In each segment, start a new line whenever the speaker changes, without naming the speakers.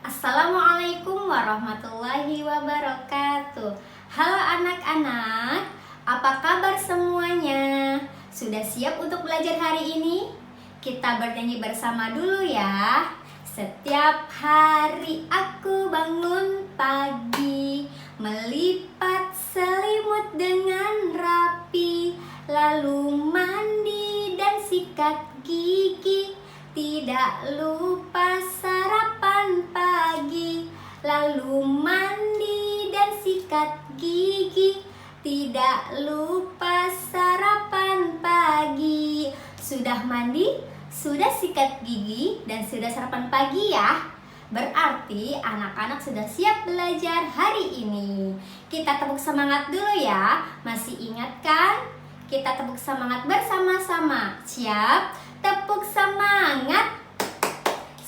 Assalamualaikum warahmatullahi wabarakatuh. Halo anak-anak, apa kabar semuanya? Sudah siap untuk belajar hari ini? Kita bernyanyi bersama dulu ya. Setiap hari aku bangun pagi, melipat selimut dengan rapi, lalu mandi dan sikat gigi, tidak lupa sarapan pagi, lalu mandi dan sikat gigi, tidak lupa sarapan pagi. Sudah mandi, sudah sikat gigi, dan sudah sarapan pagi ya? Berarti anak-anak sudah siap belajar hari ini. Kita tepuk semangat dulu ya. Masih ingat kan? Kita tepuk semangat bersama-sama. Siap? Tepuk semangat.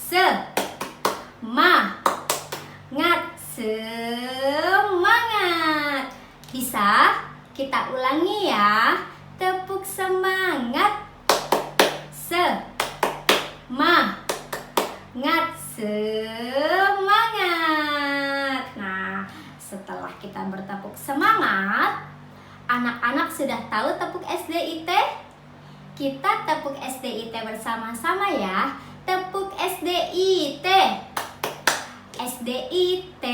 Semangat. Bisa? Kita ulangi ya. Tepuk semangat. Semangat. Nah, setelah kita bertepuk semangat, anak-anak sudah tahu tepuk SDIT? Kita tepuk SDIT bersama-sama ya. Tepuk SDIT. SDIT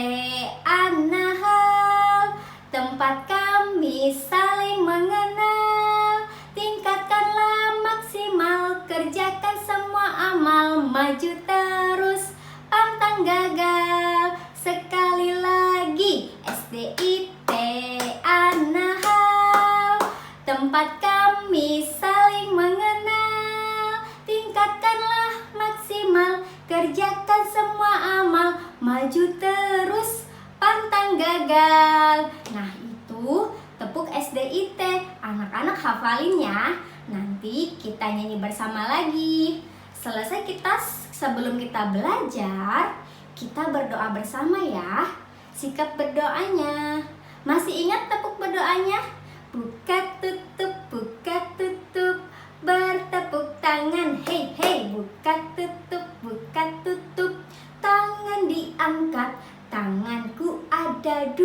Anahal, tempat kami saling mengenal. Tingkatkanlah maksimal, kerjakan semua amal, maju terus, pantang gagal. Sekali lagi, SDIT Anahal, tempat kami saling mengenal. Tingkatkanlah maksimal, kerjakan semua amal, maju terus, pantang gagal. Nah, itu tepuk SDIT. Anak-anak hafalin ya. Nanti kita nyanyi bersama lagi. Sebelum kita belajar, kita berdoa bersama ya. Sikap berdoanya. Masih ingat tepuk berdoanya? Buka tutup, bertepuk tangan, hey hey. Buka tutup, tangan diangkat. Tanganku ada 2,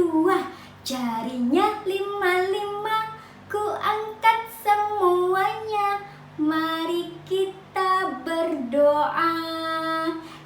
jarinya 5, ku angkat semuanya. Mari kita berdoa.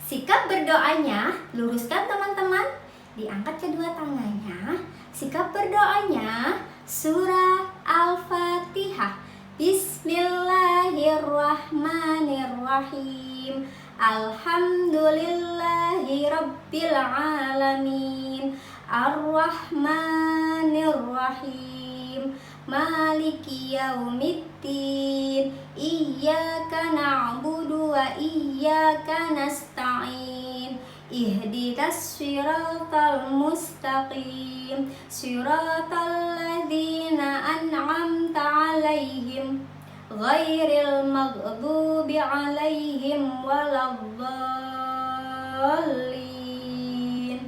Sikap berdoanya, luruskan teman-teman. Diangkat kedua tangannya. Sikap berdoanya, surah Al-Fatihah. Bismillahirrahmanirrahim. Alhamdulillahi rabbil alamin. Ar-Rahmanir-Rahim. Maliki yaumiddin. Iyyaka na'budu wa iyyaka nasta'in. Ihdinas siratal mustaqim, siratal ladzina an'amta 'alaihim, ghairil maghdubi 'alaihim waladdallin.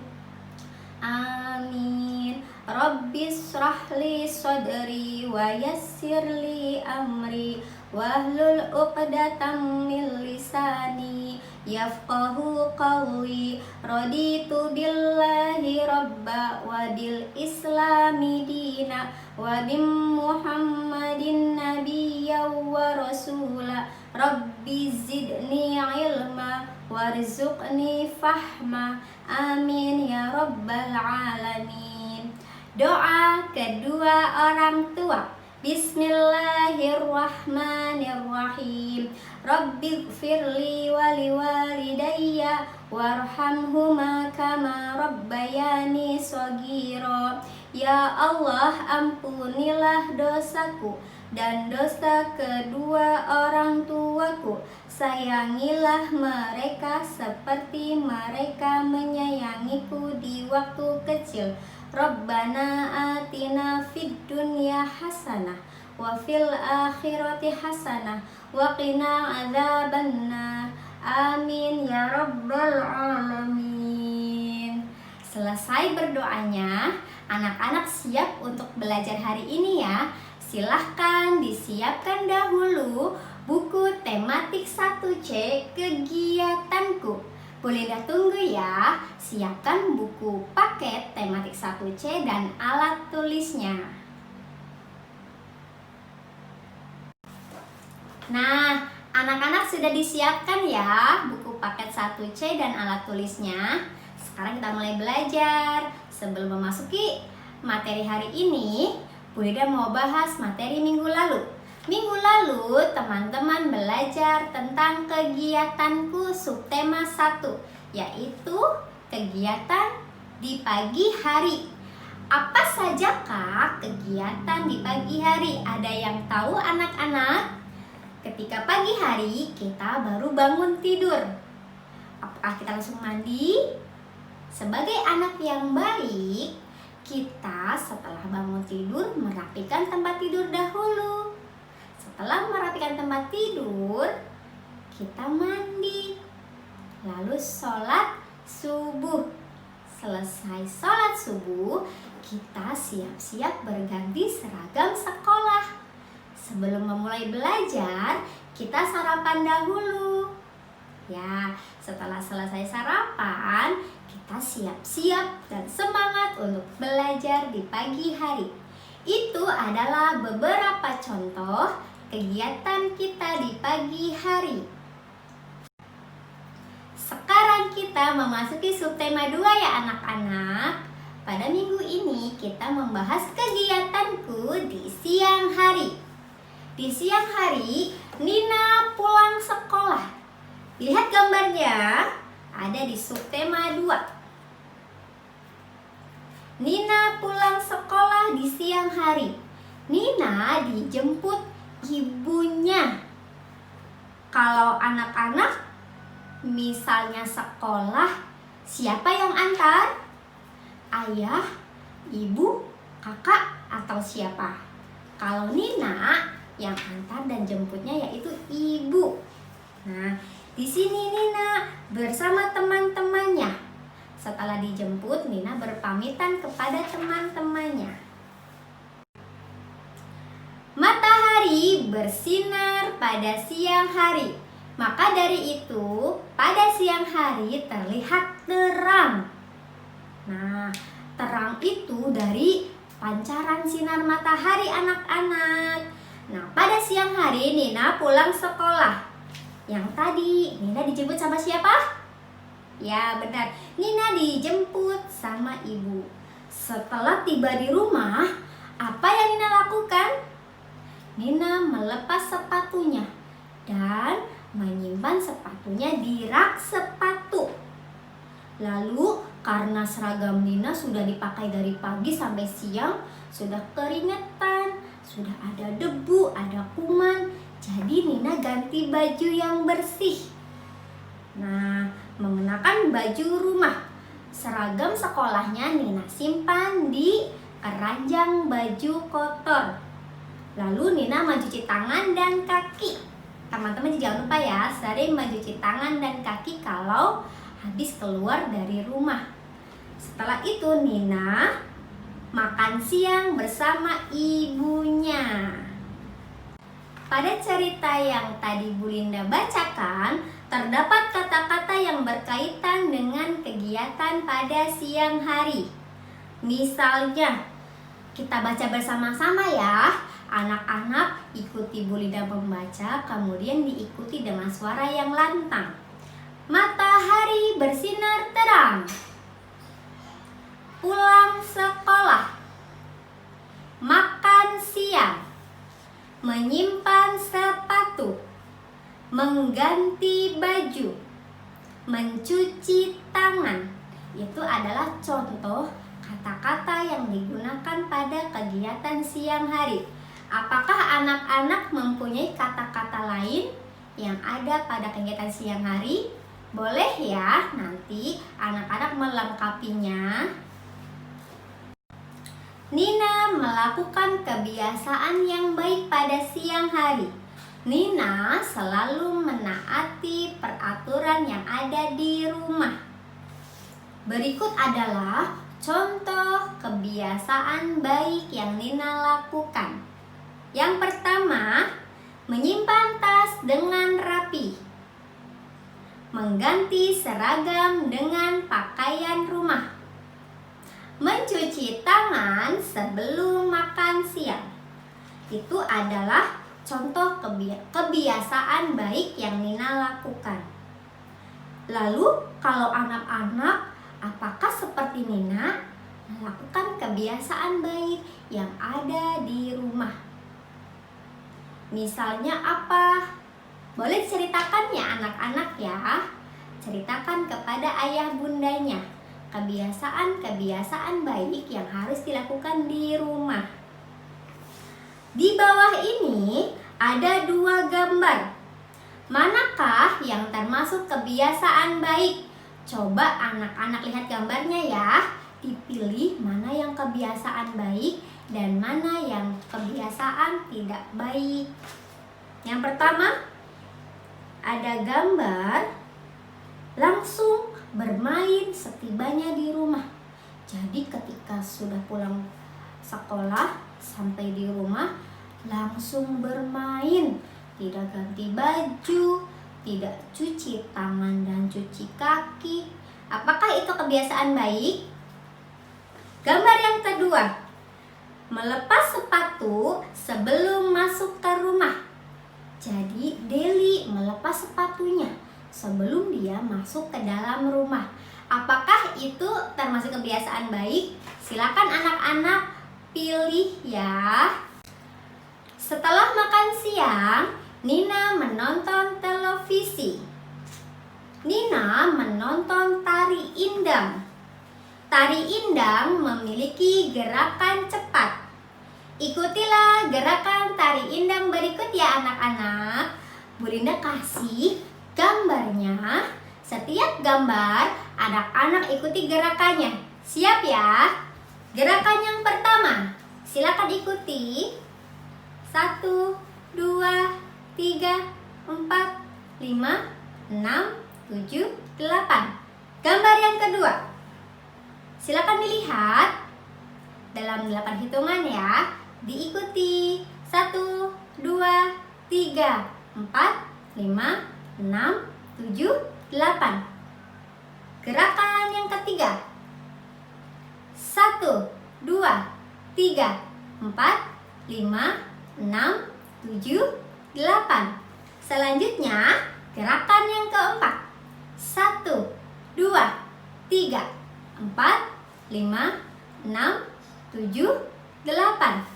Amin. Rabbis shrahli sadri wa yassirli amri wahlul 'uqdatam min lisani yafqahu qawli. Raditu billahi rabba wa bil islami dina wa bim muhammadin nabiyya wa rasula. Rabbi zidni ilma warzuqni fahma. Amin ya rabbal alamin. Doa kedua orang tua. Bismillahirrahmanirrahim. Rabbighfirli waliwalidayya warhamhuma kama rabbayani shaghira. Ya Allah, ampunilah dosaku dan dosa kedua orang tuaku. Sayangilah mereka seperti mereka menyayangiku di waktu kecil. Rabbana atina fid dunya hasanah wa fil akhirati hasanah wa qina adzabannar. Amin ya rabbal alamin. Selesai berdoanya, anak-anak siap untuk belajar hari ini ya. Silahkan disiapkan dahulu buku tematik 1C kegiatanku. Bu Linda tunggu ya. Siapkan buku paket tematik 1C dan alat tulisnya. Nah, anak-anak sudah disiapkan ya buku paket 1C dan alat tulisnya. Sekarang kita mulai belajar. Sebelum memasuki materi hari ini, Bu Linda mau bahas materi minggu lalu. Minggu lalu teman-teman belajar tentang kegiatanku subtema 1, yaitu kegiatan di pagi hari. Apa sajakah kegiatan di pagi hari? Ada yang tahu anak-anak? Ketika pagi hari kita baru bangun tidur. Apakah kita langsung mandi? Sebagai anak yang baik, kita setelah bangun tidur merapikan tempat tidur dahulu. Setelah merapikan tempat tidur, kita mandi. Lalu sholat subuh. Selesai sholat subuh, kita siap-siap berganti seragam sekolah. Sebelum memulai belajar, kita sarapan dahulu. Ya, setelah selesai sarapan, kita siap-siap dan semangat untuk belajar di pagi hari. Itu adalah beberapa contoh kegiatan kita di pagi hari. Sekarang kita memasuki subtema 2 ya anak-anak. Pada minggu ini kita membahas kegiatanku di siang hari. Di siang hari, Nina pulang sekolah. Lihat gambarnya, ada di subtema 2. Nina pulang sekolah di siang hari. Nina dijemput ibunya. Kalau anak-anak misalnya sekolah, siapa yang antar? Ayah, ibu, kakak, atau siapa? Kalau Nina, yang antar dan jemputnya yaitu ibu. Nah, di sini Nina bersama teman-temannya. Setelah dijemput, Nina berpamitan kepada teman-temannya. Matahari bersinar pada siang hari. Maka dari itu, pada siang hari terlihat terang. Nah, terang itu dari pancaran sinar matahari anak-anak. Nah, pada siang hari Nina pulang sekolah. Yang tadi Nina dijemput sama siapa? Ya benar, Nina dijemput sama ibu. Setelah tiba di rumah, apa yang Nina lakukan? Nina melepas sepatunya dan menyimpan sepatunya di rak sepatu. Lalu karena seragam Nina sudah dipakai dari pagi sampai siang, sudah keringetan, sudah ada debu, ada kuman. Jadi Nina ganti baju yang bersih. Nah, mengenakan baju rumah. Seragam sekolahnya Nina simpan di keranjang baju kotor. Lalu Nina mencuci tangan dan kaki. Teman-teman jangan lupa ya, sering mencuci tangan dan kaki kalau habis keluar dari rumah. Setelah itu Nina makan siang bersama ibunya. Pada cerita yang tadi Bu Linda bacakan, terdapat kata-kata yang berkaitan dengan kegiatan pada siang hari. Misalnya, kita baca bersama-sama ya. Anak-anak ikuti Bu Linda membaca, kemudian diikuti dengan suara yang lantang. Matahari bersinar terang. Pulang sekolah. Makan siang. Menyimpan sepatu. Mengganti baju. Mencuci tangan. Itu adalah contoh kata-kata yang digunakan pada kegiatan siang hari. Apakah anak-anak mempunyai kata-kata lain yang ada pada kegiatan siang hari? Boleh ya, nanti anak-anak melengkapinya. Nina melakukan kebiasaan yang baik pada siang hari. Nina selalu menaati peraturan yang ada di rumah. Berikut adalah contoh kebiasaan baik yang Nina lakukan. Yang pertama, menyimpan tas dengan rapi. mengganti seragam dengan pakaian rumah. Mencuci tangan sebelum makan siang. Itu adalah contoh kebiasaan baik yang Nina lakukan. Lalu kalau anak-anak, apakah seperti Nina melakukan kebiasaan baik yang ada di rumah? Misalnya apa? Boleh ceritakan ya anak-anak ya. Ceritakan kepada ayah bundanya kebiasaan-kebiasaan baik yang harus dilakukan di rumah. Di bawah ini ada 2 gambar. Manakah yang termasuk kebiasaan baik? Coba anak-anak lihat gambarnya ya. Dipilih mana yang kebiasaan baik dan mana yang kebiasaan tidak baik. Yang pertama, ada gambar langsung bermain setibanya di rumah. Jadi ketika sudah pulang sekolah sampai di rumah langsung bermain, tidak ganti baju, tidak cuci tangan dan cuci kaki. Apakah itu kebiasaan baik? Gambar yang kedua, melepas sepatu sebelum masuk ke rumah. Jadi Deli melepas sepatunya sebelum dia masuk ke dalam rumah. Apakah itu termasuk kebiasaan baik? Silakan anak-anak pilih ya. Setelah makan siang, Nina menonton televisi. Nina menonton tari indang. Tari indang memiliki gerakan cepat. Ikutilah gerakan tari indang berikut ya anak-anak. Bu Linda kasih gambarnya. Setiap gambar anak-anak ikuti gerakannya. Siap ya? Gerakan yang pertama, silakan ikuti. 1, 2, 3, 4, 5, 6, 7, 8. Gambar yang kedua, silakan dilihat dalam 8 hitungan ya. Diikuti 1, 2, 3, 4, 5, 6, 7, 8. Gerakan yang ketiga, 1, 2, 3, 4, 5, 6, 7, 8. Selanjutnya gerakan yang keempat, 1, 2, 3, 4, 5, 6, 7, 8.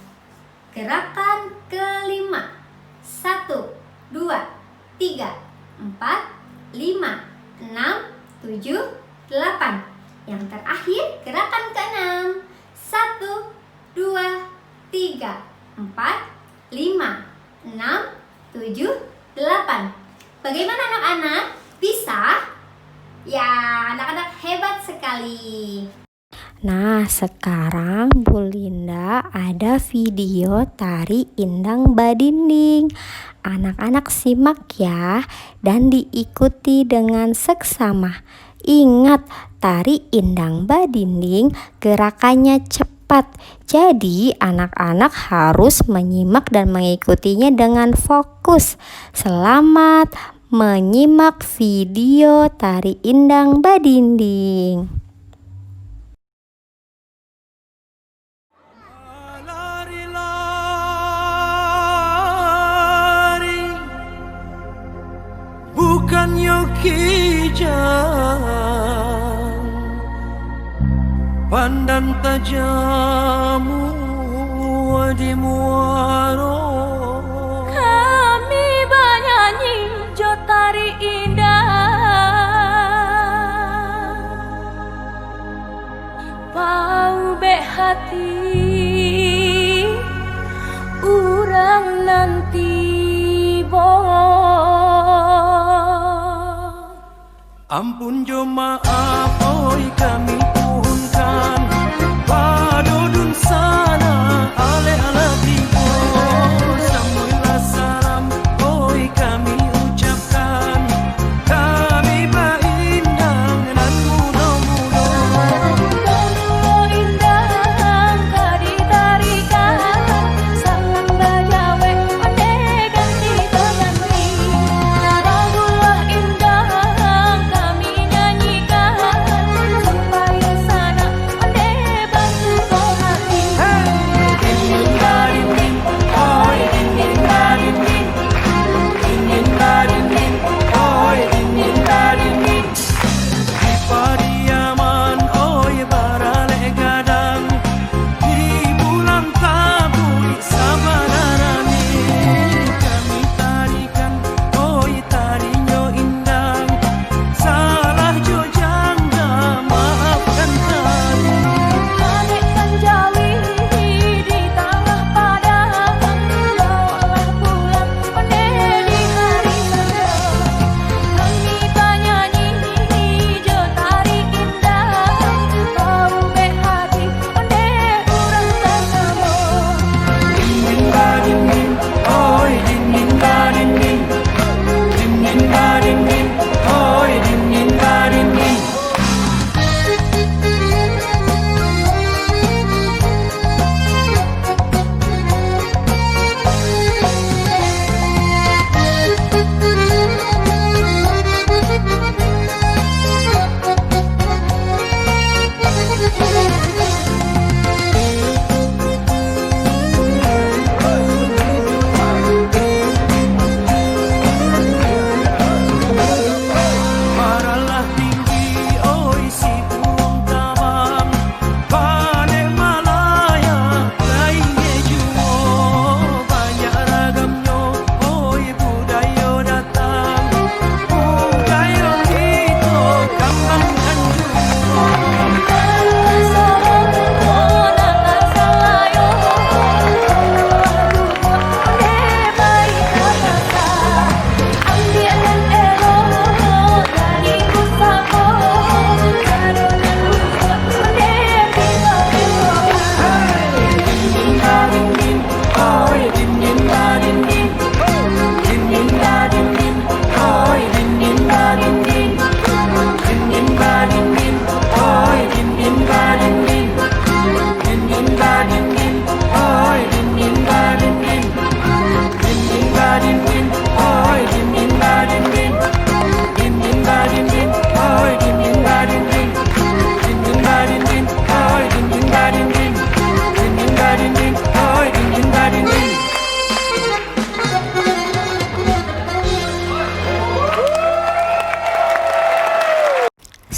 Gerakan kelima, 1, 2, 3, 4, 5, 6, 7, 8. Yang terakhir gerakan keenam, 1, 2, 3, 4, 5, 6, 7, 8. Bagaimana anak-anak? Bisa? Ya, anak-anak hebat sekali.
Nah, sekarang Bu Linda ada video tari indang badinding. Anak-anak simak ya dan diikuti dengan seksama. Ingat, tari indang badinding gerakannya cepat. Jadi, anak-anak harus menyimak dan mengikutinya dengan fokus. Selamat menyimak video tari indang badinding.
Bukan yoki jalan pandan tajamu di muaro.
Kami bernyanyi jo tari indah, pau be hati urang nanti bo.
Ampun jo maaf oi kami tuhunkan padodun sana ale ala timur samulah salam oi kami ucapkan kami baindang nan mudo-mudo.
Mudo indang kadi tarikan salam bajawe ande ganti to ganti. Ragulah indang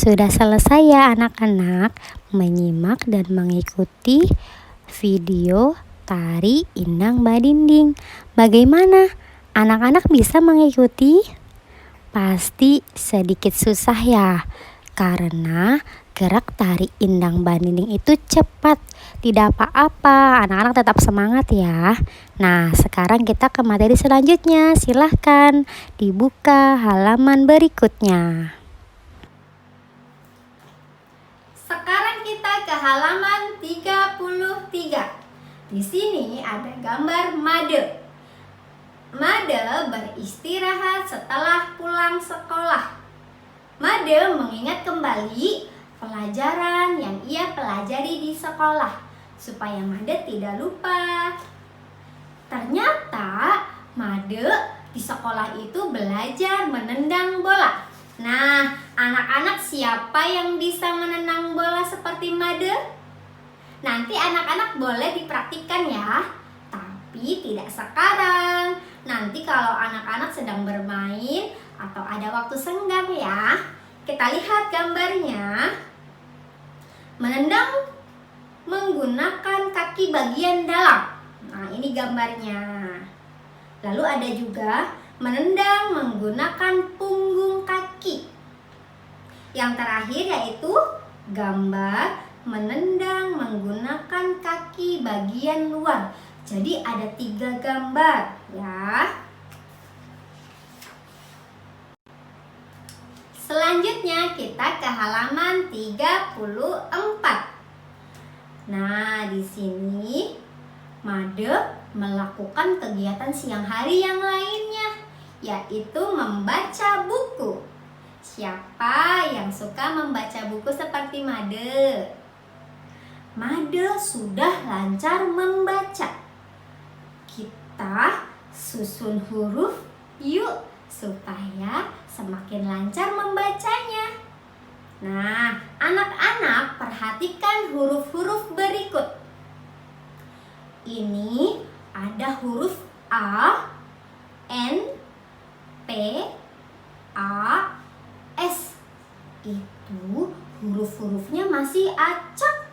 Sudah selesai ya anak-anak menyimak dan mengikuti video tari Indang Badinding. Bagaimana? Anak-anak bisa mengikuti? Pasti sedikit susah ya, karena gerak tari Indang Badinding itu cepat. Tidak apa-apa, anak-anak tetap semangat ya. Nah, sekarang kita ke materi selanjutnya. Silahkan dibuka halaman berikutnya.
Sekarang kita ke halaman 33. Di sini ada gambar Made. Made beristirahat setelah pulang sekolah. Made mengingat kembali pelajaran yang ia pelajari di sekolah supaya Made tidak lupa. Ternyata Made di sekolah itu belajar menendang bola. Nah, anak-anak siapa yang bisa menendang bola seperti Made? Nanti anak-anak boleh dipraktikkan ya, tapi tidak sekarang. Nanti kalau anak-anak sedang bermain atau ada waktu senggang ya. Kita lihat gambarnya. Menendang menggunakan kaki bagian dalam. Nah, ini gambarnya. Lalu ada juga menendang menggunakan punggung kaki. Yang terakhir yaitu gambar menendang menggunakan kaki bagian luar. Jadi ada 3 gambar ya. Selanjutnya kita ke halaman 34. Nah, di sini Made melakukan kegiatan siang hari yang lainnya, yaitu membaca buku. Siapa yang suka membaca buku seperti Made? Made sudah lancar membaca. Kita susun huruf yuk supaya semakin lancar membacanya. Nah, anak-anak perhatikan huruf-huruf berikut. Ini ada huruf A, N, P, A, S. Itu huruf-hurufnya masih acak.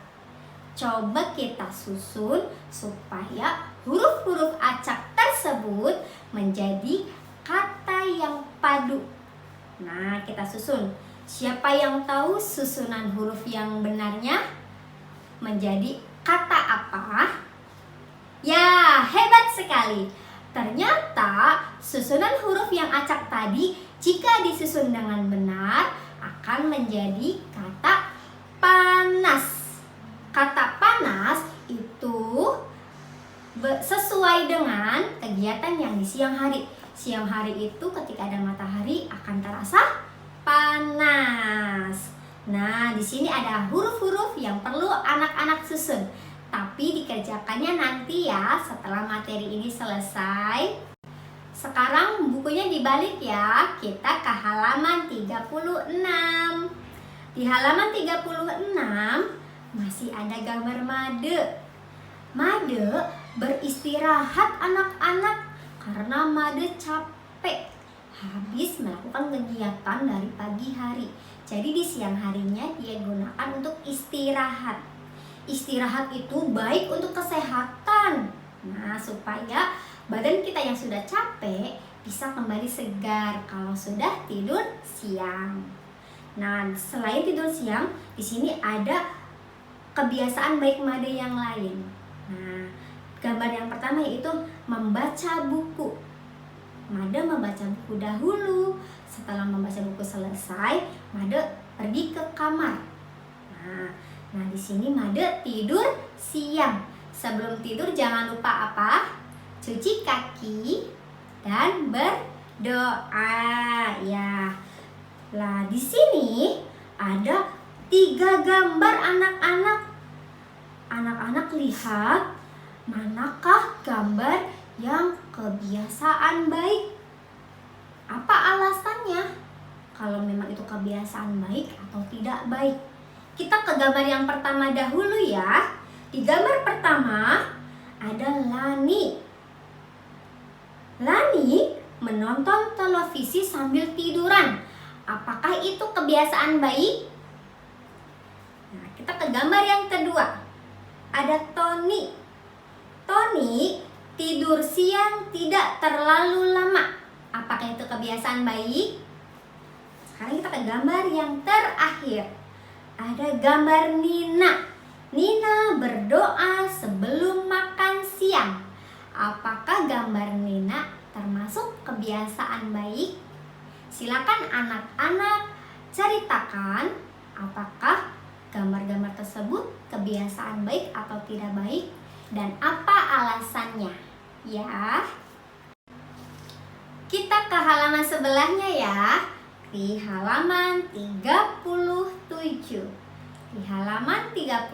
Coba kita susun supaya huruf-huruf acak tersebut menjadi kata yang padu. Nah, kita susun. Siapa yang tahu susunan huruf yang benarnya menjadi kata apa? Ya, hebat sekali. Ternyata susunan huruf yang acak tadi jika disusun dengan benar akan menjadi kata panas. Kata panas itu sesuai dengan kegiatan yang di siang hari. Siang hari itu ketika ada matahari akan terasa panas. Nah, di sini ada huruf-huruf yang perlu anak-anak susun. Tapi dikerjakannya nanti ya setelah materi ini selesai. Sekarang bukunya dibalik ya. Kita ke halaman 36. Di halaman 36 masih ada gambar Made. Made beristirahat anak-anak karena Made capek habis melakukan kegiatan dari pagi hari. Jadi di siang harinya dia gunakan untuk istirahat. Istirahat itu baik untuk kesehatan. Nah, supaya badan kita yang sudah capek bisa kembali segar kalau sudah tidur siang. Nah, selain tidur siang, di sini ada kebiasaan baik Made yang lain. Nah, gambar yang pertama yaitu membaca buku. Made membaca buku dahulu. Setelah membaca buku selesai, Made pergi ke kamar. Nah, di sini Made tidur siang. Sebelum tidur jangan lupa apa? Cuci kaki dan berdoa ya. Lah, di sini ada 3 gambar anak-anak. Anak-anak lihat manakah gambar yang kebiasaan baik? Apa alasannya? Kalau memang itu kebiasaan baik atau tidak baik? Kita ke gambar yang pertama dahulu ya. Di gambar pertama ada Lani. Lani menonton televisi sambil tiduran. Apakah itu kebiasaan baik? Nah, kita ke gambar yang kedua. Ada Tony. Tony tidur siang tidak terlalu lama. Apakah itu kebiasaan baik? Sekarang kita ke gambar yang terakhir. Ada gambar Nina. Nina berdoa sebelum makan siang. Apakah gambar Nina termasuk kebiasaan baik? Silakan anak-anak ceritakan apakah gambar-gambar tersebut kebiasaan baik atau tidak baik dan apa alasannya. Ya. Kita ke halaman sebelahnya ya. Di halaman 37. Di halaman 37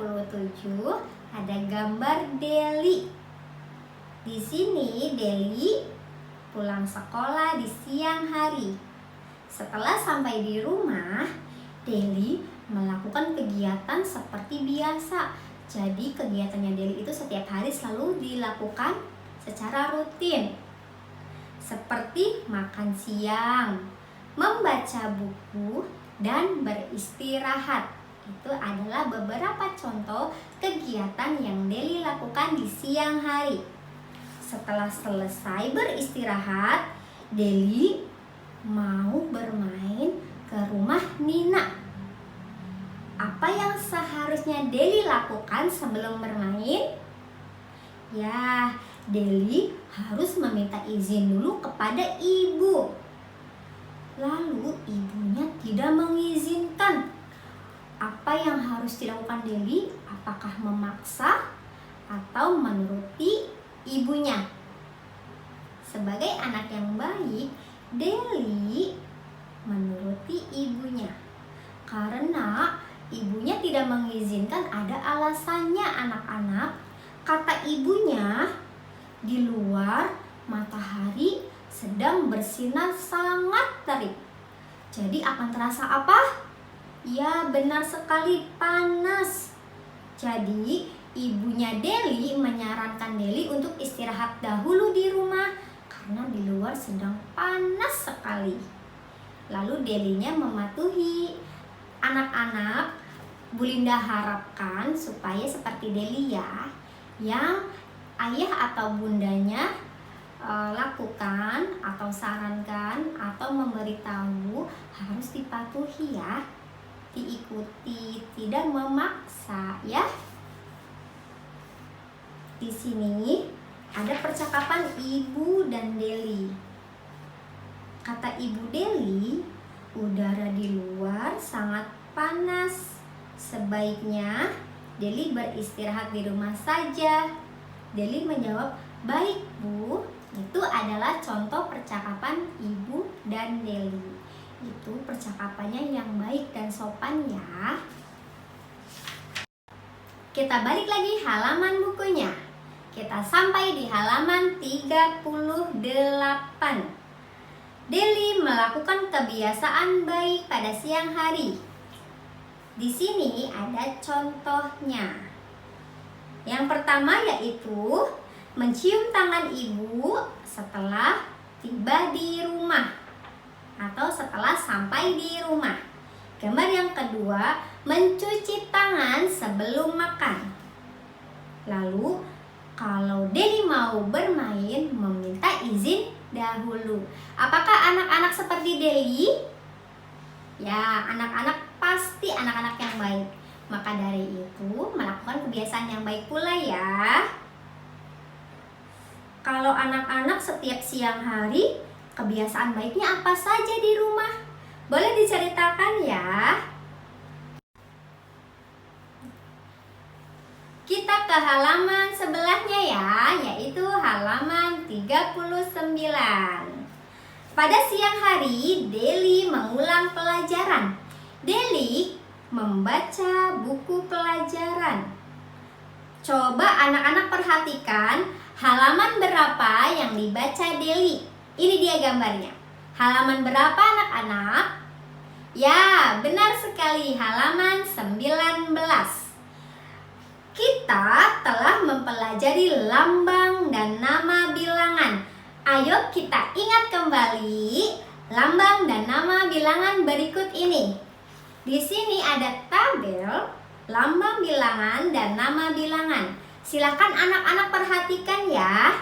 ada gambar Deli. Di sini Deli pulang sekolah di siang hari. Setelah sampai di rumah, Deli melakukan kegiatan seperti biasa. Jadi kegiatannya Deli itu setiap hari selalu dilakukan secara rutin. Seperti makan siang, membaca buku, dan beristirahat. Itu adalah beberapa contoh kegiatan yang Deli lakukan di siang hari. Setelah selesai beristirahat, Deli mau bermain ke rumah Nina. Apa yang seharusnya Deli lakukan sebelum bermain? Ya, Deli harus meminta izin dulu kepada ibu. Lalu ibunya tidak mengizinkan. Apa yang harus dilakukan Deli? Apakah memaksa atau menuruti ibunya? Sebagai anak yang baik, Deli menuruti ibunya. Karena ibunya tidak mengizinkan, ada alasannya anak-anak. Kata ibunya, di luar matahari sedang bersinar sangat terik. Jadi akan terasa apa? Ya, benar sekali, panas. Jadi ibunya Deli menyarankan Deli untuk istirahat dahulu di rumah karena di luar sedang panas sekali. Lalu Delinya mematuhi. Anak-anak, Bu Linda harapkan supaya seperti Deli ya, yang ayah atau bundanya lakukan atau sarankan atau memberitahu harus dipatuhi ya, diikuti, tidak memaksa ya. Di sini ada percakapan ibu dan Deli. Kata ibu Deli, udara di luar sangat panas. Sebaiknya Deli beristirahat di rumah saja. Deli menjawab, baik Bu. Itu adalah contoh percakapan ibu dan Deli. Itu percakapannya yang baik dan sopan ya. Kita balik lagi halaman bukunya. Kita sampai di halaman 38. Deli melakukan kebiasaan baik pada siang hari. Di sini ada contohnya. Yang pertama yaitu mencium tangan ibu setelah tiba di rumah atau setelah sampai di rumah. Gambar yang kedua, mencuci tangan sebelum makan. Lalu kalau Deli mau bermain, meminta izin dahulu. Apakah anak-anak seperti Deli? Ya, anak-anak pasti anak-anak yang baik. Maka dari itu melakukan kebiasaan yang baik pula ya. Kalau anak-anak setiap siang hari, kebiasaan baiknya apa saja di rumah? Boleh diceritakan ya. Kita ke halaman sebelahnya ya, yaitu halaman 39. Pada siang hari, Deli mengulang pelajaran. Deli membaca buku pelajaran. Coba anak-anak perhatikan halaman berapa yang dibaca Deli. Ini dia gambarnya. Halaman berapa anak-anak? Ya, benar sekali, halaman 19. Kita telah mempelajari lambang dan nama bilangan. Ayo kita ingat kembali lambang dan nama bilangan berikut ini. Di sini ada tabel lambang bilangan dan nama bilangan. Silakan anak-anak perhatikan ya.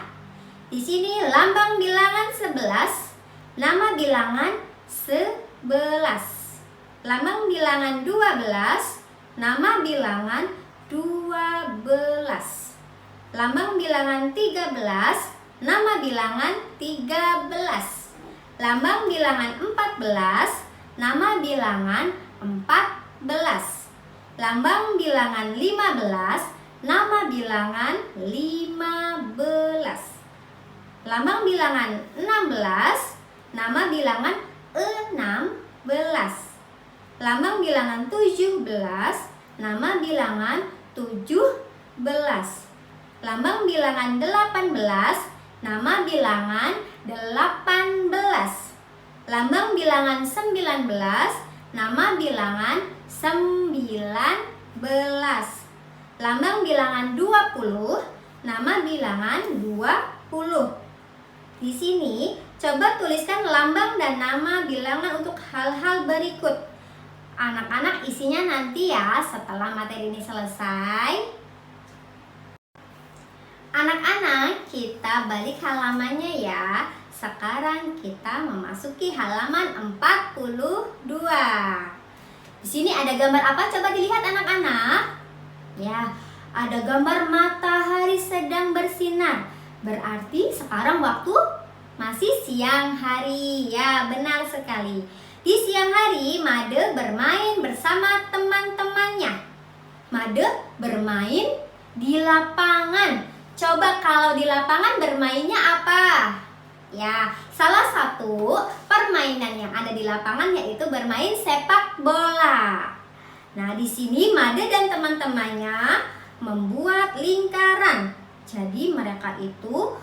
Di sini lambang bilangan 11, nama bilangan 11. Lambang bilangan 12, nama bilangan 12. Lambang bilangan 13, nama bilangan 13. Lambang bilangan 14, nama bilangan 14. Lambang bilangan 15, nama bilangan 15. Lambang bilangan 16, nama bilangan 16. Lambang bilangan 17, nama bilangan 17. Lambang bilangan 18, nama bilangan 18. Lambang bilangan 19, nama bilangan 19. Lambang bilangan 20, nama bilangan 20. Di sini coba tuliskan lambang dan nama bilangan untuk hal-hal berikut. Anak-anak isinya nanti ya setelah materi ini selesai. Anak-anak, kita balik halamannya ya. Sekarang kita memasuki halaman 42. Di sini ada gambar apa? Coba dilihat anak-anak. Ya, ada gambar matahari sedang bersinar. Berarti sekarang waktu masih siang hari. Ya, benar sekali. Di siang hari, Made bermain bersama teman-temannya. Made bermain di lapangan. Coba kalau di lapangan bermainnya apa? Ya, salah satu permainan yang ada di lapangan yaitu bermain sepak bola. Nah, di sini Made dan teman-temannya membuat lingkaran. Jadi mereka itu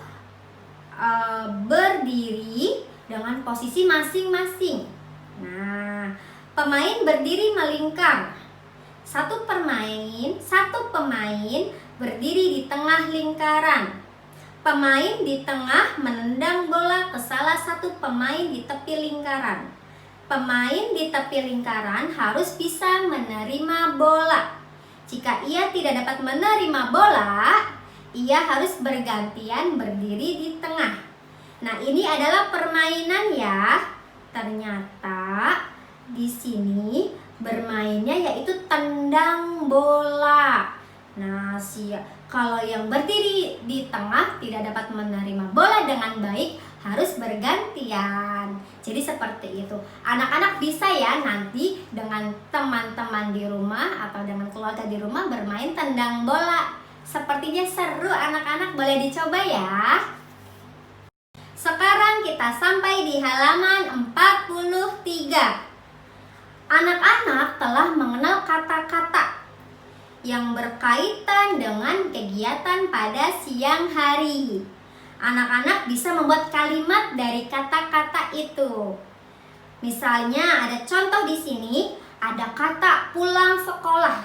berdiri dengan posisi masing-masing. Nah, pemain berdiri melingkar. Satu pemain berdiri di tengah lingkaran. Pemain di tengah menendang bola ke salah satu pemain di tepi lingkaran. Pemain di tepi lingkaran harus bisa menerima bola. Jika ia tidak dapat menerima bola, ia harus bergantian berdiri di tengah. Nah, ini adalah permainan ya. Ternyata di sini bermainnya yaitu tendang bola. Nah, kalau yang berdiri di tengah tidak dapat menerima bola dengan baik, harus bergantian. Jadi seperti itu. Anak-anak bisa ya nanti dengan teman-teman di rumah atau dengan keluarga di rumah bermain tendang bola. Sepertinya seru anak-anak, boleh dicoba ya. Sekarang kita sampai di halaman 43. Anak-anak telah mengenal kata-kata yang berkaitan dengan kegiatan pada siang hari. Anak-anak bisa membuat kalimat dari kata-kata itu. Misalnya ada contoh di sini, ada kata pulang sekolah.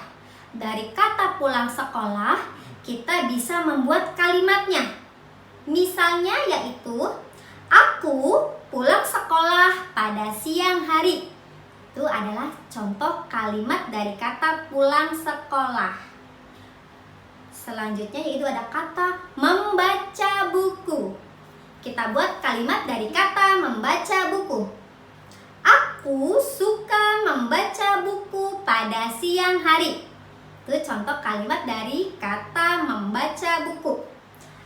Dari kata pulang sekolah, kita bisa membuat kalimatnya. Misalnya yaitu, aku pulang sekolah pada siang hari. Itu adalah contoh kalimat dari kata pulang sekolah. Selanjutnya yaitu ada kata membaca buku. Kita buat kalimat dari kata membaca buku. Aku suka membaca buku pada siang hari. Itu contoh kalimat dari kata membaca buku.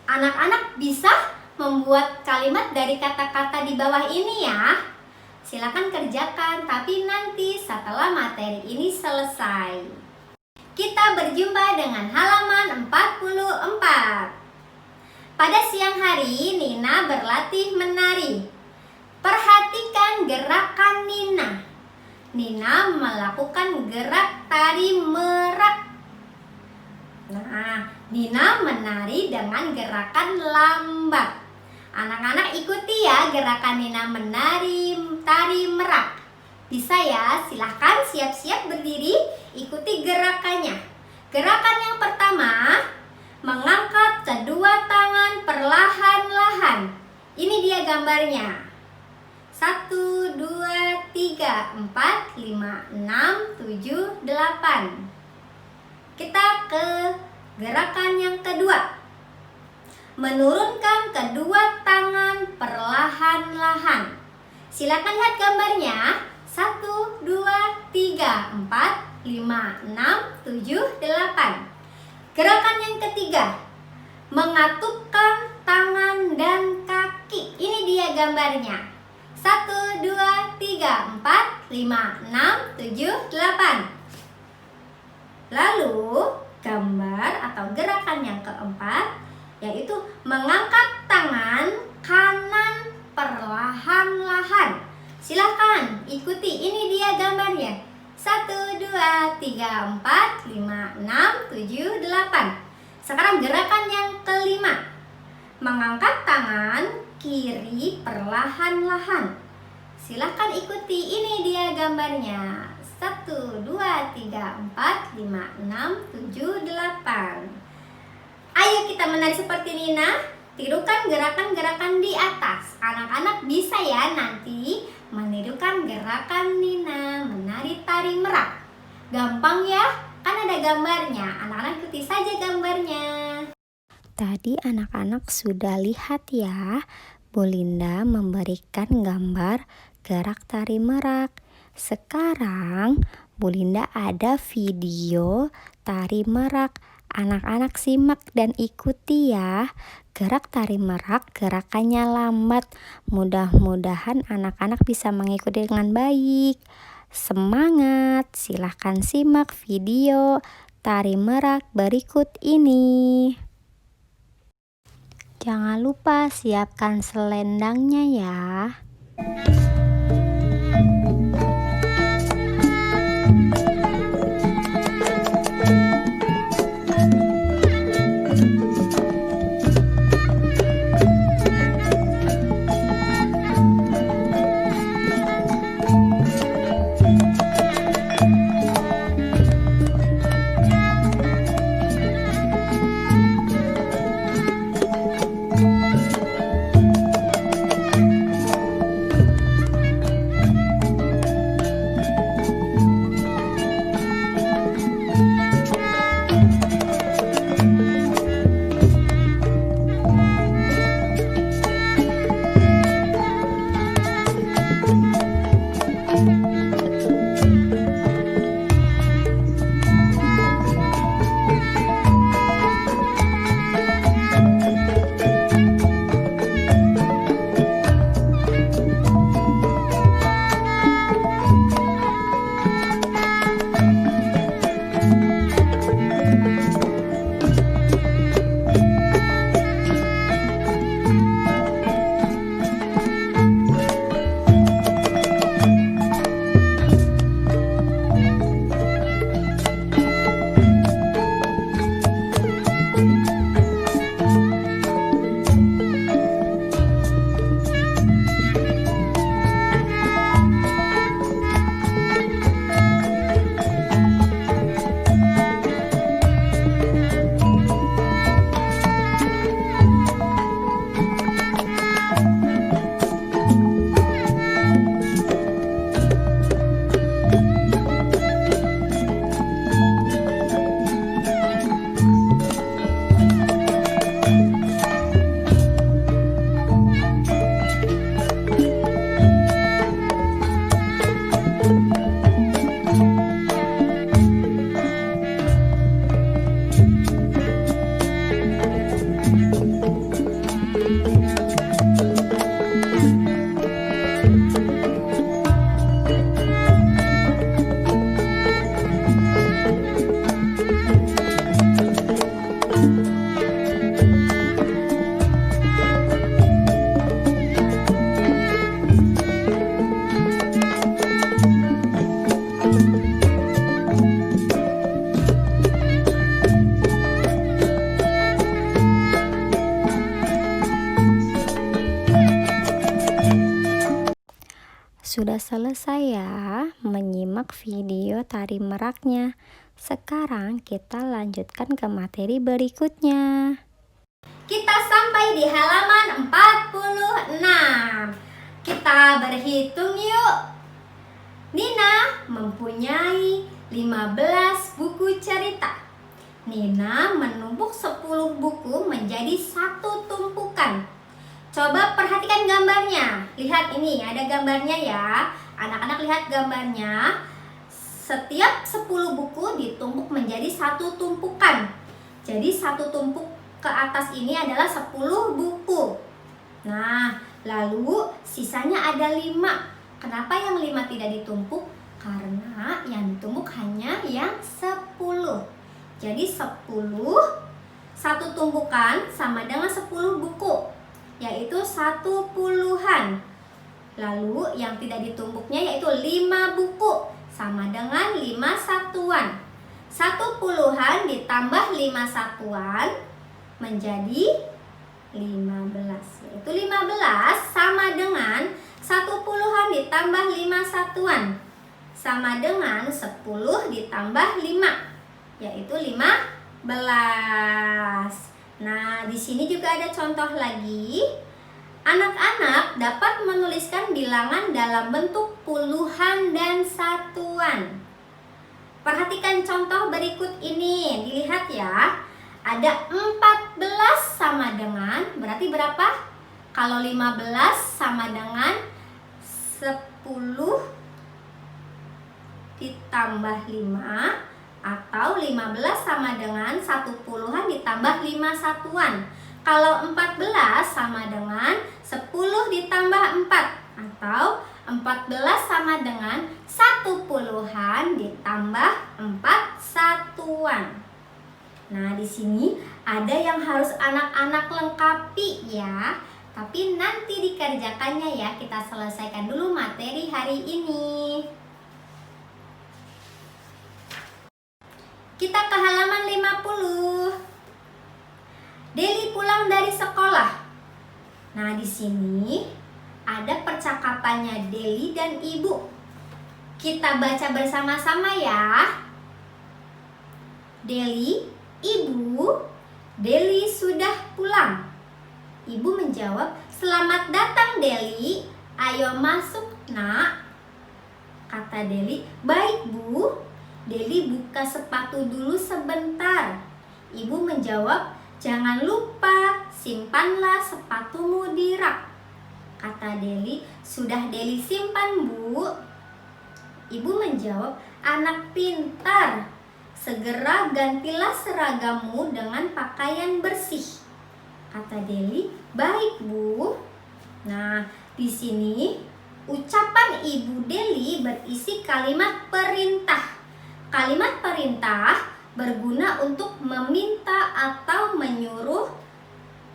Anak-anak bisa membuat kalimat dari kata-kata di bawah ini ya. Silakan kerjakan, tapi nanti setelah materi ini selesai. Kita berjumpa dengan halaman 44. Pada siang hari, Nina berlatih menari. Perhatikan gerakan Nina. Nina melakukan gerak tari merak. Nah, Nina menari dengan gerakan lambat. Anak-anak ikuti ya gerakan Nina menari tari merak. Bisa ya, silahkan siap-siap berdiri, ikuti gerakannya. Gerakan yang pertama, mengangkat kedua tangan perlahan-lahan. Ini dia gambarnya. 1, 2, 3, 4, 5, 6, 7, 8. Kita ke gerakan yang kedua. Menurunkan kedua tangan perlahan-lahan. Silakan lihat gambarnya. 1, 2, 3, 4, 5, 6, 7, 8. Gerakan yang ketiga. Mengatupkan tangan dan kaki. Ini dia gambarnya. 1, 2, 3, 4, 5, 6, 7, 8. Lalu gambar atau gerakan yang keempat yaitu mengangkat tangan kanan perlahan-lahan. Silahkan ikuti, ini dia gambarnya. 1, 2, 3, 4, 5, 6, 7, 8. Sekarang gerakan yang kelima. Mengangkat tangan kiri perlahan-lahan. Silahkan ikuti, ini dia gambarnya. 1, 2, 3, 4, 5, 6, 7, 8. Ayo kita menari seperti Nina. Tirukan gerakan-gerakan di atas. Anak-anak bisa ya nanti menirukan gerakan Nina menari tari merak. Gampang ya, kan ada gambarnya. Anak-anak ikuti saja gambarnya.
Tadi anak-anak sudah lihat ya, Bu Linda memberikan gambar gerak tari merak. Sekarang Bu Linda ada video tari merak. Anak-anak simak dan ikuti ya. Gerak tari merak gerakannya lambat. Mudah-mudahan anak-anak bisa mengikuti dengan baik. Semangat, silahkan simak video tari merak berikut ini. Jangan lupa siapkan selendangnya ya. Sudah selesai ya menyimak video tari meraknya. Sekarang kita lanjutkan ke materi berikutnya.
Kita sampai di halaman 46. Kita berhitung yuk. Nina mempunyai 15 buku cerita. Nina menumpuk 10 buku menjadi satu tumpukan. Coba perhatikan gambarnya. Lihat ini, ada gambarnya ya. Anak-anak lihat gambarnya. Setiap 10 buku ditumpuk menjadi satu tumpukan. Jadi satu tumpuk ke atas ini adalah 10 buku. Nah, lalu sisanya ada 5. Kenapa yang 5 tidak ditumpuk? Karena yang ditumpuk hanya yang 10. Jadi 10, satu tumpukan sama dengan 10 buku, yaitu 1 puluhan. Lalu yang tidak ditumpuknya yaitu 5 buku, sama dengan 5 satuan. 1 puluhan ditambah 5 satuan menjadi 15. Yaitu 15 sama dengan 1 puluhan ditambah 5 satuan, sama dengan 10 ditambah 5. Yaitu 15. Nah, di sini juga ada contoh lagi. Anak-anak dapat menuliskan bilangan dalam bentuk puluhan dan satuan. Perhatikan contoh berikut ini. Dilihat ya. Ada 14 sama dengan, berarti berapa? Kalau 15 sama dengan 10 ditambah 5, atau 15 sama dengan 1 puluhan ditambah 5 satuan. Kalau 14 sama dengan 10 ditambah 4, atau 14 sama dengan 1 puluhan ditambah 4 satuan. Nah, di sini ada yang harus anak-anak lengkapi ya. Tapi nanti dikerjakannya ya. Kita selesaikan dulu materi hari ini. Kita ke halaman 50. Deli pulang dari sekolah. Nah, di sini ada percakapannya Deli dan ibu. Kita baca bersama-sama ya. Deli, ibu, Deli sudah pulang. Ibu menjawab, "Selamat datang Deli, ayo masuk nak." Kata Deli, "Baik bu." Deli buka sepatu dulu sebentar. Ibu menjawab, "Jangan lupa, simpanlah sepatumu di rak." Kata Deli, "Sudah Deli simpan bu." Ibu menjawab, "Anak pintar, segera gantilah seragammu dengan pakaian bersih." Kata Deli, "Baik bu." Nah, di sini ucapan Ibu Deli berisi kalimat perintah. Kalimat perintah berguna untuk meminta atau menyuruh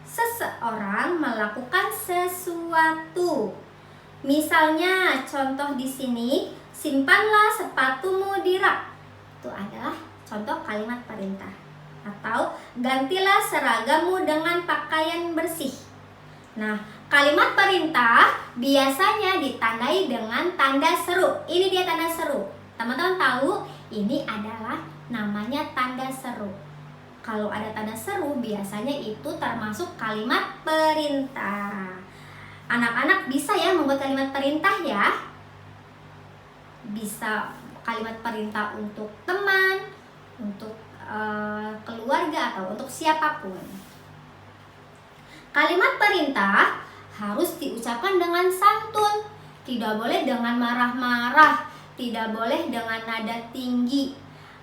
seseorang melakukan sesuatu. Misalnya, contoh di sini, simpanlah sepatumu di rak. Itu adalah contoh kalimat perintah. Atau gantilah seragammu dengan pakaian bersih. Nah, kalimat perintah biasanya ditandai dengan tanda seru. Ini dia tanda seru. Teman-teman tahu, ini adalah namanya tanda seru. Kalau ada tanda seru, biasanya itu termasuk kalimat perintah. Anak-anak bisa ya membuat kalimat perintah ya. Bisa kalimat perintah untuk teman, untuk keluarga, atau untuk siapapun. Kalimat perintah harus diucapkan dengan santun. Tidak boleh dengan marah-marah. Tidak boleh dengan nada tinggi.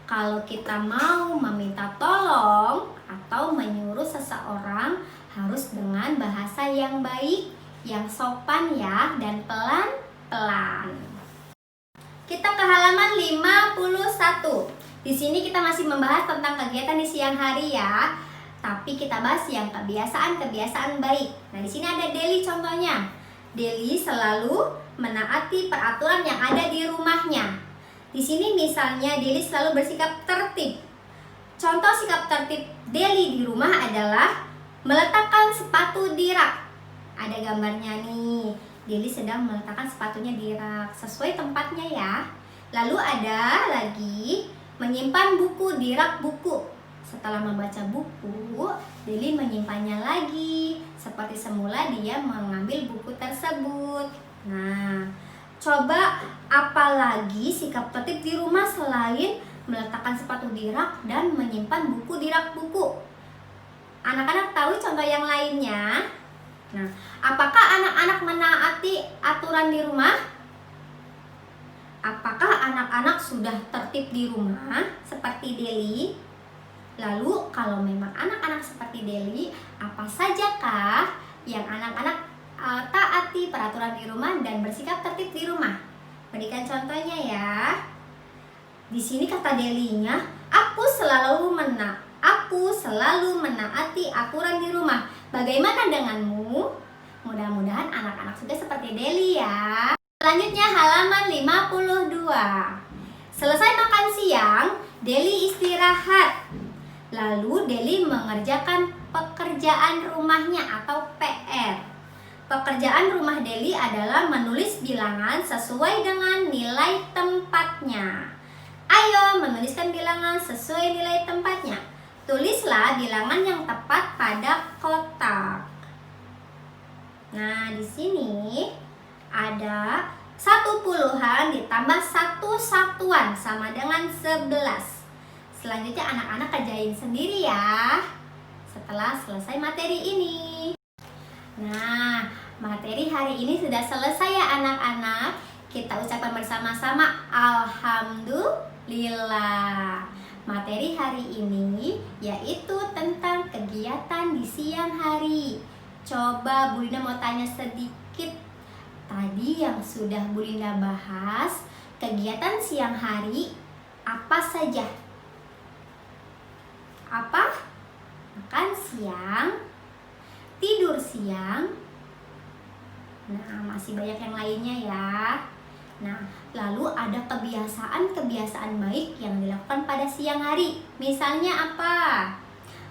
Kalau kita mau meminta tolong atau menyuruh seseorang, harus dengan bahasa yang baik, yang sopan ya, dan pelan-pelan. Kita ke halaman 51. Di sini kita masih membahas tentang kegiatan di siang hari ya. Tapi kita bahas yang kebiasaan-kebiasaan baik. Nah, di sini ada Deli contohnya. Deli selalu menaati peraturan yang ada di rumahnya. Di sini misalnya Deli selalu bersikap tertib. Contoh sikap tertib Deli di rumah adalah meletakkan sepatu di rak. Ada gambarnya nih. Deli sedang meletakkan sepatunya di rak sesuai tempatnya ya. Lalu ada lagi menyimpan buku di rak buku. Setelah membaca buku, Deli menyimpannya lagi. Seperti semula dia mengambil buku tersebut. Nah, coba apalagi sikap tertib di rumah selain meletakkan sepatu di rak, dan menyimpan buku di rak buku. Anak-anak tahu contoh yang lainnya? Nah, apakah anak-anak menaati aturan di rumah? Apakah anak-anak sudah tertib di rumah seperti Deli? Lalu kalau memang anak-anak seperti Deli, apa sajakah yang anak-anak taati peraturan di rumah dan bersikap tertib di rumah? Berikan contohnya ya. Di sini kata Delinya, aku selalu menaati aturan di rumah. Bagaimana denganmu? Mudah-mudahan anak-anak juga seperti Deli ya. Selanjutnya halaman 52. Selesai makan siang, Deli istirahat. Lalu Deli mengerjakan pekerjaan rumahnya atau PR. Pekerjaan rumah Deli adalah menulis bilangan sesuai dengan nilai tempatnya. Ayo menuliskan bilangan sesuai nilai tempatnya. Tulislah bilangan yang tepat pada kotak. Nah, di sini ada 1 puluhan ditambah 1 satuan sama dengan 11. Selanjutnya anak-anak kerjain sendiri ya setelah selesai materi ini. Nah, materi hari ini sudah selesai ya anak-anak. Kita ucapkan bersama-sama Alhamdulillah. Materi hari ini yaitu tentang kegiatan di siang hari. Coba Bu Linda mau tanya sedikit. Tadi yang sudah Bu Linda bahas, kegiatan siang hari apa saja? Apa? Makan siang, tidur siang. Nah, masih banyak yang lainnya ya. Nah, lalu ada kebiasaan-kebiasaan baik yang dilakukan pada siang hari. Misalnya apa?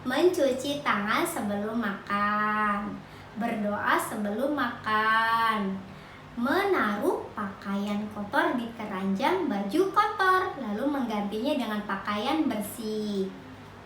Mencuci tangan sebelum makan, berdoa sebelum makan, menaruh pakaian kotor di keranjang baju kotor, lalu menggantinya dengan pakaian bersih.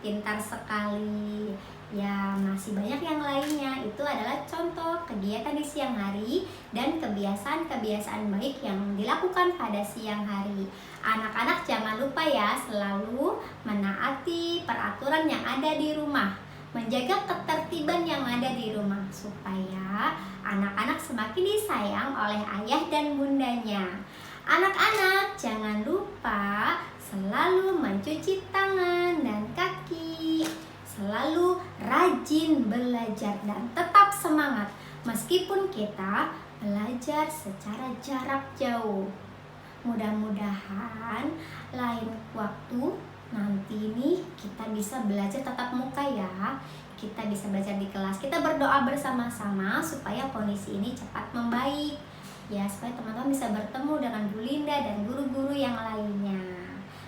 Pintar sekali. Ya, masih banyak yang lainnya. Itu adalah contoh kegiatan di siang hari dan kebiasaan-kebiasaan baik yang dilakukan pada siang hari. Anak-anak jangan lupa ya, selalu menaati peraturan yang ada di rumah, menjaga ketertiban yang ada di rumah supaya anak-anak semakin disayang oleh ayah dan bundanya. Anak-anak jangan lupa selalu mencuci tangan dan kaki, selalu rajin belajar dan tetap semangat meskipun kita belajar secara jarak jauh. Mudah-mudahan lain waktu nanti nih kita bisa belajar tatap muka ya. Kita bisa belajar di kelas. Kita berdoa bersama-sama supaya kondisi ini cepat membaik. Ya, supaya teman-teman bisa bertemu dengan Bu Linda dan guru-guru yang lainnya.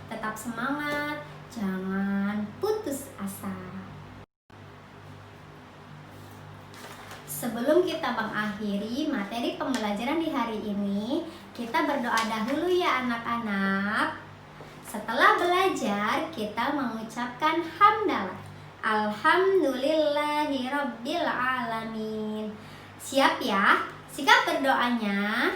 Tetap semangat, jangan putus asa. Sebelum kita mengakhiri materi pembelajaran di hari ini, kita berdoa dahulu ya anak-anak. Setelah belajar, kita mengucapkan hamdalah. Alhamdulillahirabbil alamin. Siap ya? Sikap berdoanya.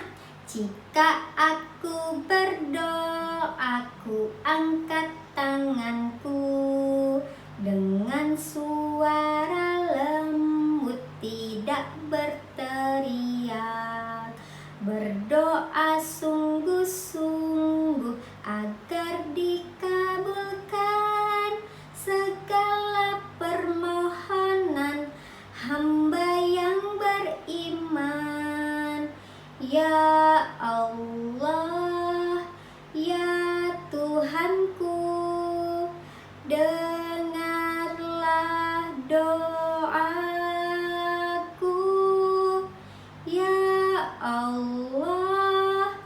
Jika aku berdoa, aku angkat tanganku dengan suara lembut, tidak berteriak. Berdoa sungguh-sungguh agar dikabulkan segala permohonan hamba yang beriman. Ya Allah, ya Tuhanku, dengarlah doaku. Ya Allah,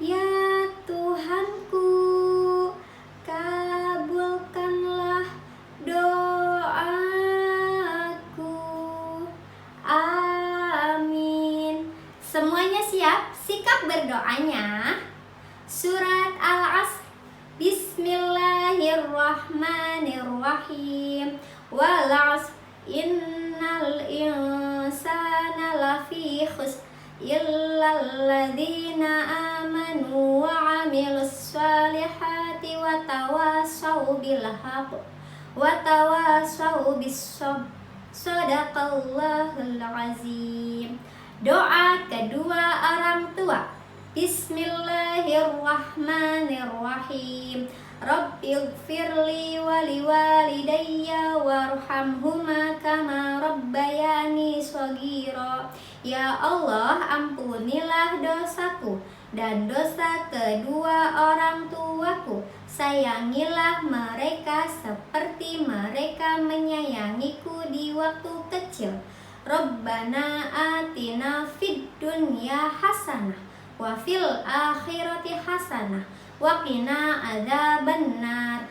ya Tuhanku, kabulkanlah doaku. Amin. Semuanya siap? Sikap berdoanya. Surat Al-Asr. Bismillahirrahmanirrahim. Wal 'asr innal insana lafi khusr illal ladzina amanu wa 'amilus shalihati wa tawassaw bil haqq wa tawassaw bis sabr. Shadaqallahul azim. Doa kedua orang tua. Bismillahirrahmanirrahim. Rabbighfirli wa liwalidayya warhamhuma kama rabbayani shaghira. Ya Allah, ampunilah dosaku dan dosa kedua orang tuaku. Sayangilah mereka seperti mereka menyayangiku di waktu kecil. Rabbana atina fid dunya hasanah wa fil akhirati hasanah wa qina adzabannar.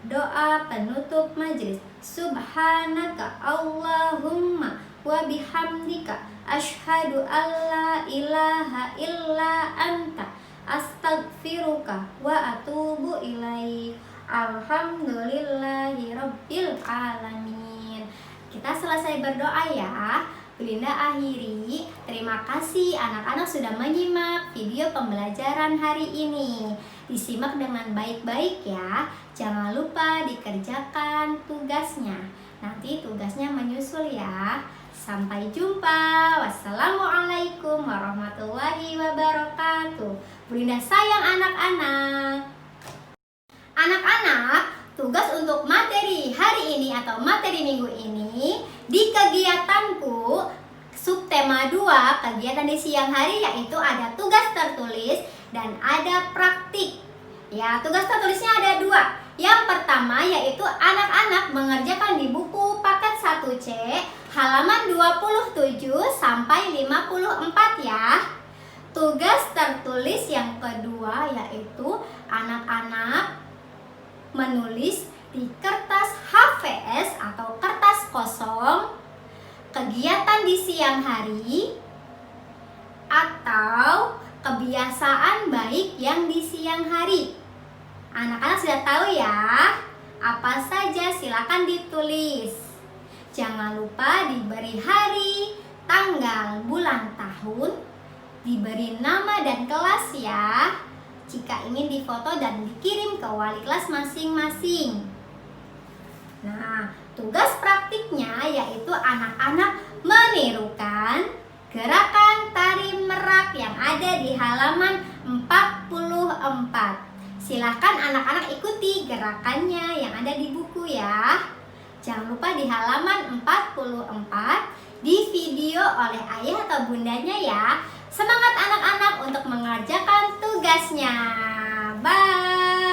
Doa penutup majelis. Subhanaka Allahumma wa bihamdika asyhadu alla ilaha illa anta astaghfiruka wa atubu ilaik. Alhamdulillahi rabbil alamin. Kita selesai berdoa ya. Belinda akhiri. Terima kasih anak-anak sudah menyimak video pembelajaran hari ini. Disimak dengan baik-baik ya. Jangan lupa dikerjakan tugasnya. Nanti tugasnya menyusul ya. Sampai jumpa. Wassalamualaikum warahmatullahi wabarakatuh. Belinda sayang anak-anak. Anak-anak, tugas untuk materi hari ini atau materi minggu ini di kegiatanku subtema 2, kegiatan di siang hari, yaitu ada tugas tertulis dan ada praktik. Ya, tugas tertulisnya ada 2. Yang pertama yaitu anak-anak mengerjakan di buku paket 1C halaman 27 sampai 54 ya. Tugas tertulis yang kedua yaitu anak-anak menulis di kertas HVS atau kertas kosong kegiatan di siang hari atau kebiasaan baik yang di siang hari. Anak-anak sudah tahu ya apa saja, silakan ditulis. Jangan lupa diberi hari, tanggal, bulan, tahun, diberi nama dan kelas ya. Jika ingin difoto dan dikirim ke wali kelas masing-masing. Nah, tugas praktiknya yaitu anak-anak menirukan gerakan tari merak yang ada di halaman 44. Silakan anak-anak ikuti gerakannya yang ada di buku ya. Jangan lupa di halaman 44 di video oleh ayah atau bundanya ya. Semangat anak-anak untuk mengerjakan tugasnya. Bye.